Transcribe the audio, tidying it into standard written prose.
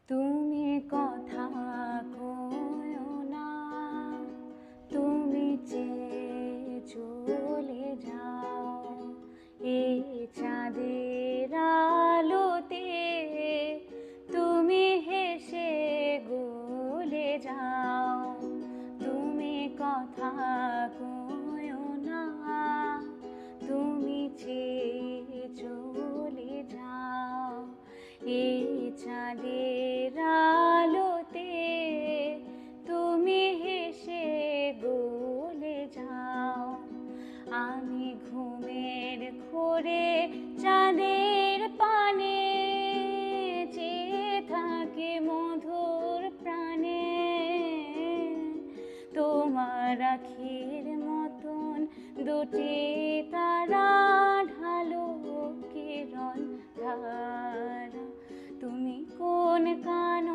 তুমি কথা কয়ো না, তুমি চেয়ে চলে যাও এই চাঁদের আলোতে, তুমি হেসে গলে যাও। তুমি কথা কয়ো না, তুমি চেয়ে চলে যাও এই চাঁদের আলোতে, তুমি হেসে গলে যাও। আমি ঘুমের ঘোরে চাঁদের পানে চেয়ে থাকি মধুর প্রাণে, তোমার আখির মতন দুটি তারা ঢালো কিরণ ধারা। তুমি কোন কানন